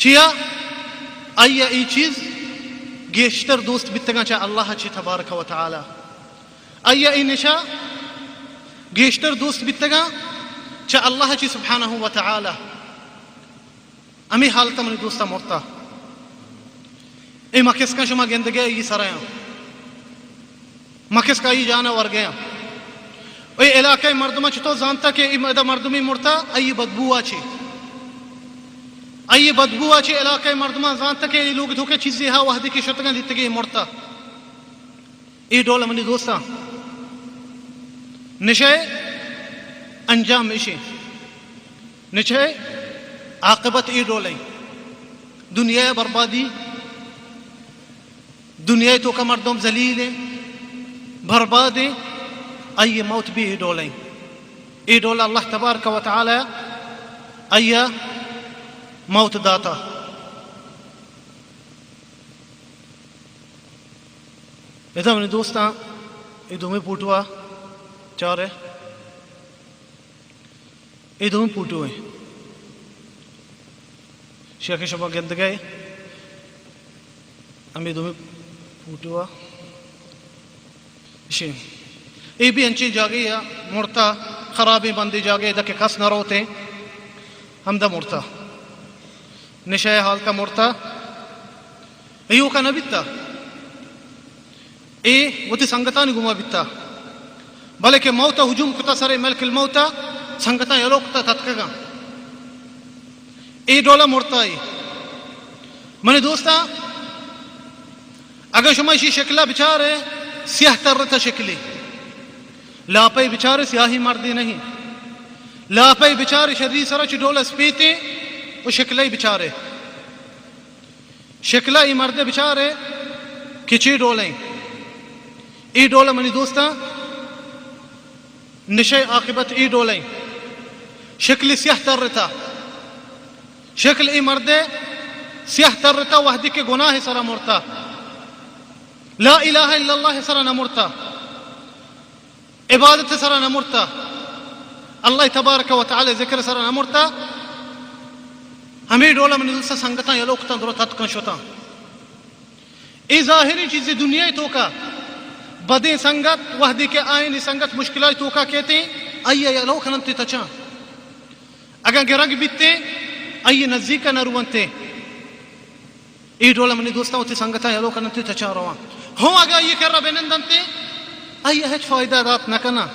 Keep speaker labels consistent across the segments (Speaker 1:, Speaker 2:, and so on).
Speaker 1: چیا آیا ای چیز گیشتر دوست بیتگا چا اللہ چی تبارک و تعالی آیا ای نشا گیشتر دوست بیتگا چا اللہ چی سبحانہ و تعالی امی حالتا منی دوستا مرتا ای مکس کا شما گندگی ای سرائیاں مکس کا ای جانا ور گیا ای علاقہ مردمہ چھتو زانتا کہ ای مردمی مرتا ای بدبو آچی ای بدبو آچی علاقہ مردمہ زانتا کہ ای لوگ دھوکے چیزی ہاں وحدی کی شتگاں دیتگی مرتا ای ڈولا منی دوستا نشے انجام میشی نشے عاقبت ای ڈولیں دنیا بربادی دنیا تو کا مردم ذلیل برباد ای موت بھی ای ڈولیں ای ڈولا اللہ تبارک و تعالی ای موت داتا ایسا منی دوستا ای دومی پوٹوا چارے ای دومی پوٹوئے شیخ شما گند گئے امی دومی پوٹوا شیم ای بھی انچی جاگی یا مرتا خرابی بندی جاگے دا کہ کس نہ روتے ہم دا مرتا نشای حال کا مرتا ایو کا نہ بیتا ای وہ تی سنگتانی گما بیتا بلکہ موتا ہجوم کتا سرے ملک الموتا سنگتا یلو کتا تتکگا ای ڈولا مرتا ای منی دوستا اگر شما اسی شکلہ بچارے سیاہ ترتا شکلی لاپائی بچارے سیاہی مردی نہیں لاپائی بچارے شدید سرا چی ڈولا سپیتے وہ شکلہ بچارے شکلہ ای مرد بچارے کچی ڈولیں ای ڈولا منی دوستا نشے عاقبت ای ڈولیں شکل سیاہ ترتا شکل ای مرد سیاہ ترتا وحدی کے گناہ سرا مرتا لا الہ الا اللہ سرا نمرتا عبادت سرا نمرتا اللہ تبارک و تعالی ذکر سرا نمرتا ہمیں ڈولا منی دوستا سنگتا یلوکتا درو تتکن شتا ای ظاہری چیزی دنیا تو کا بدیں سنگت وحدی کے آئینی سنگت مشکلات تو کا کہتے ہیں آئیے یلوک ننتی تچا اگر گرگ بیتے آئیے نزدیکا نروانتے ای ڈولا منی دوستا ہوتی سنگتا یلوک ننتی تچا روان ہوں اگر یہ کر رہا بینندنتے آئیے ہچ فائدہ دات نکنا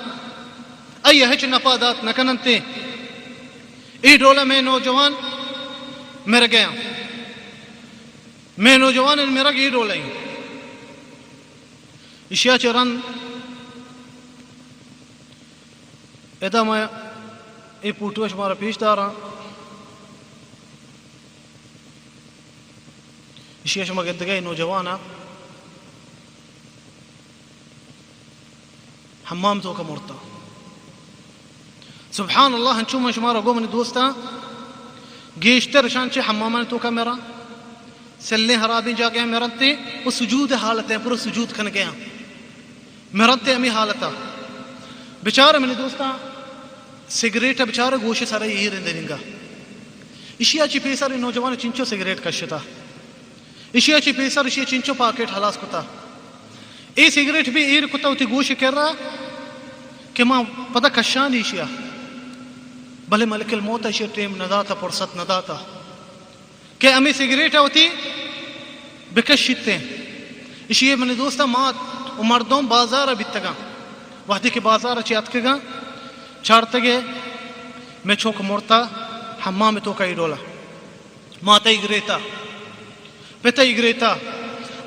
Speaker 1: آئیے ہچ نفع دات نکننتے ای ڈولا میں نوجوان مر گیا میں نوجوان میرا ای ڈولا ہی اشیاء چرن ادا میں ای پوٹوش مارا پیش دارا اشیاء شما گد گئی نوجوانا حمام تو کا مرتا سبحان اللہ ہنچو میں شمارا گو منی دوستا گیشتر شانچے حمامان تو کا میرا سلنے حرابی جا گیا میرنتے وہ سجود حالت ہے پورا سجود کھن گیا میرنتے امی حالتا بچارہ منی دوستا سگریٹ بچارہ گوشے سارا یہ رندے ننگا اشیاء چی پیسر نوجوان چنچو سگریٹ کشتا اشیاء چی پیسر اشیاء چنچو پاکٹ حلاس کتا ای سگریٹ بھی ایر کتا ہوتی گوشے کر رہا کہ ماں پتہ کشان اشیاء بھلے ملک الموت اشیاء ٹیم نداتا پرست نداتا کہ امی سگریٹ ہوتی بکشتے اشیاء منی دوستا مات مردوں بازار بیتگا وحدی کے بازار اچھی اتکگا چارتگے میں چوک مرتا حمام میں تو کئی ڈولا ماتا اگریتا پتا اگریتا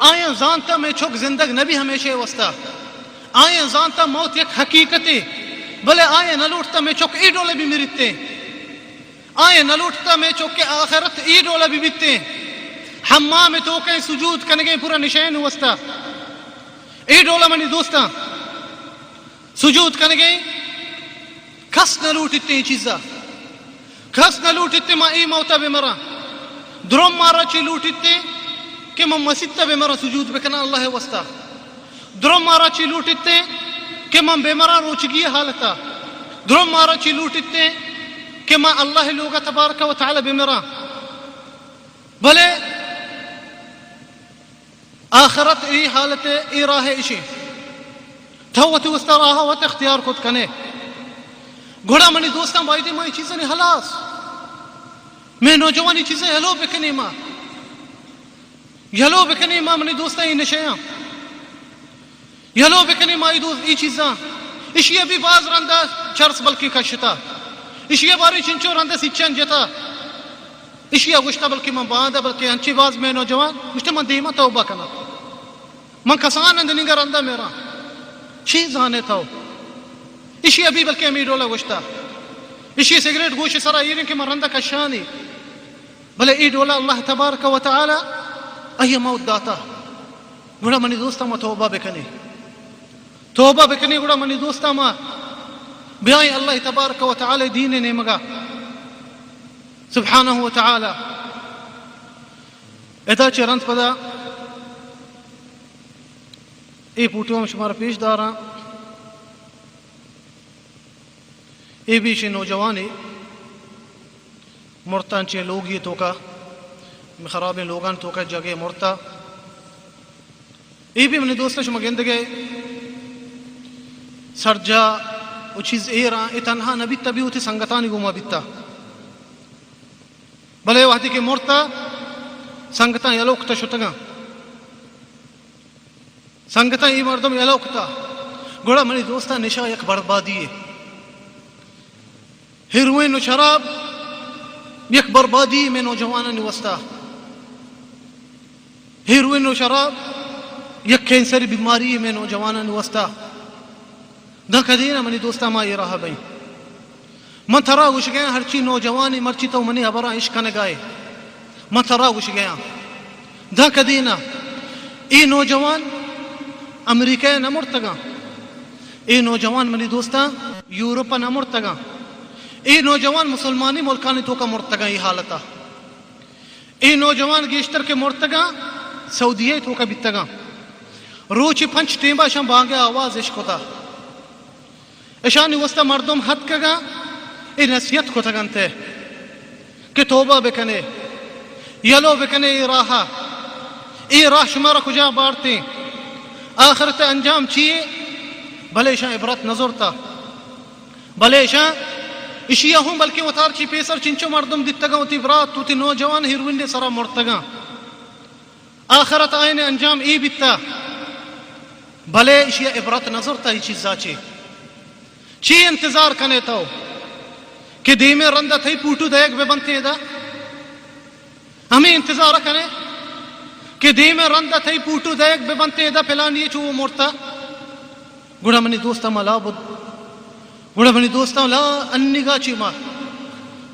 Speaker 1: آئیں زانتا میں چوک زندگ نبی ہمیشہ وستا آئیں زانتا موت یک حقیقتی بلے آئیں نلوٹتا میں چوک ای ڈولے بھی مرتے آئیں نلوٹتا میں چوک کے آخرت ای ڈولے بھی بیتے حمام میں تو کہیں سجود کنگے پورا نشین وستا ای ڈولہ منی دوستا سجود کنگے کس نہ لوٹتے ہیں چیزا کس نہ لوٹتے ماں ای موتا بے مرا درم مارا چی لوٹتے کہ ماں مسیدتا بے مرا سجود بکنا اللہ وستا درم مارا چی لوٹتے کہ ماں بے مرا روچگی حالتا درم مارا چی لوٹتے کہ ماں اللہ لوگا تبارک و تعالی بے مرا بھلے آخرت ای حالت ای راہ اشی تھوت وسط راہ وت اختیار خود کنے گھوڑا منی دوستاں بائدی ماں چیزیں حلاس میں نوجوانی چیزیں ہلو بکنی ماں یلو بکنی ماں منی دوستاں ای نشیاں یلو بکنی ماں ای چیزاں اشیا بھی باز رندہ چرس بلکی کشتا اشیا باری چنچو رندہ سچن جتا اشیا گشتا بلکی من باندہ بلکی ہنچی باز میں نوجوان گشتا من دیما توبہ کنا من کسان اندنی گر اندہ میرا چیز آنے تھا اشیا بھی بلکی امی ڈولا گشتا اشیا سگریٹ گوشی سرا ایرین کے من رندہ کشانی بلے ای ڈولا اللہ تبارک و تعالی ای موت داتا گوڑا منی دوستا ما توبہ بکنی توبہ بکنی گوڑا منی دوستا ما بیائی اللہ تبارک و تعالی دین نیمگا سبحانہ و تعالی ادا چرند پدا ای پوٹیوں میں شمارا پیش دارا ای بیشی نوجوانی مرتان چے لوگ یہ توکا خراب لوگان توکا جگہ مرتا ای بھی منی دوستا شما گندگے سرجا وہ چیز ایرا ای تنہا نبیتا بھی ہوتی سنگتانی گوما بیتا بلے وحدی کے مرتا سنگتان یلوکتا شتگا سنگتان ای مردم یلوکتا گوڑا منی دوستا نشا یک بربادی ہے ہیروین و شراب یک بربادی میں نوجوانا نوستا ہیروین و شراب یک کینسر بیماری میں نوجوانا نوستا دا کدینا منی دوستا ما یہ رہا بھئی من تھرا گوش گیا ہرچی نوجوانی مرچی تو منی حبرا عشق نگائے من تھرا گوش گیا دا کدینا ای نوجوان امریکہ نمرتگا ای نوجوان منی دوستا یورپا نمرتگا ای نوجوان مسلمانی ملکانی تو کا مرتگا ای حالتا ای نوجوان گیشتر کے مرتگا سعودیہ تو کا بیتگا روچی پنچ ٹیمبا شم بانگے آواز عشق ہوتا اشانی وستا مردم حد کگا ای نصیحت کو تگنتے کہ توبہ بکنے یلو بکنے ای راہ شمارا کجا بارتے آخرت انجام چیئے بھلے شاہ عبرت نظرتا بھلے شاہ اشیا ہوں بلکہ وطار چی پیسر چنچو مردم دیتگا ہوتی برات توتی نوجوان ہیروین سرا مرتگا آخرت آئین انجام ای بیتا بھلے اشیا عبرت نظرتا ہی چیزا چی انتظار کنے تاو کہ دیمے رندہ تھئی پوٹو دیکھ بے بنتے دا ہمیں انتظار کنے کہ دیمے رندہ تھئی پوٹو دیکھ بے بنتے دا پلانی چو وہ مرتا گوڑا منی دوستا ملا بود گوڑا منی دوستا لا انگا چی ما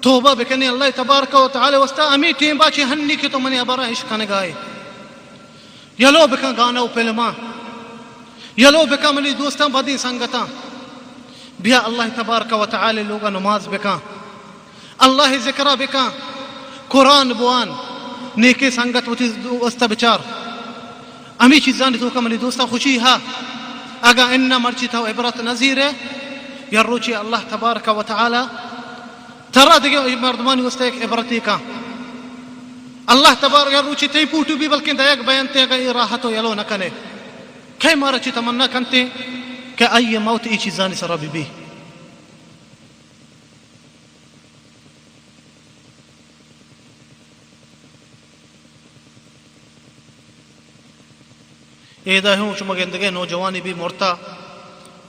Speaker 1: توبہ بکنے اللہ تبارک و تعالی وستا امی ٹیم با چی ہنی کی تو منی عبارہ عشق نگائے یلو بکا گانا و پلما یلو بکا منی دوستا بدی سنگتا بیا اللہ تبارک و تعالی لوگا نماز بکا اللہ ذکرہ بکا قرآن بوان نیکی سنگت وستا بچار امی چیزانی تو کا منی دوستا خوشی ہا اگا اننا مرچی تھا عبرت نظیر ہے یروچی اللہ تبارک و تعالی ترى دقيقة مردماني وستيك إبرتيكا الله تبارك يروشي تي بوتو بي بلكن دايق بيانتي غير راحتو يلونا كني كي مارچي تمنا كنتي كأي موت اي چيزاني سرابي بي ایدہ ہوں شما گندگے نوجوانی بھی مرتا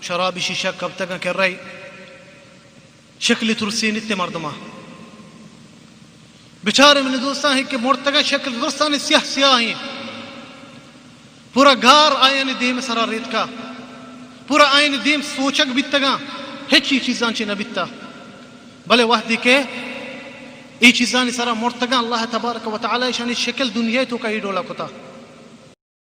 Speaker 1: شرابی شیشہ کب تک کر رہی شکلی ترسین اتنے مردمہ بچارے من دوستان ہے کہ مرتگا شکل درستان سیاہ سیاہ ہیں پورا گھار آئین دیم سرا ریت کا پورا آئین دیم سوچک بیتگا ہچی چیزان چی نبیتا بلے وحدی کے ای چیزانی سرا مرتگا اللہ تبارک و تعالی شانی شکل دنیا تو کا ہی ڈولا کتا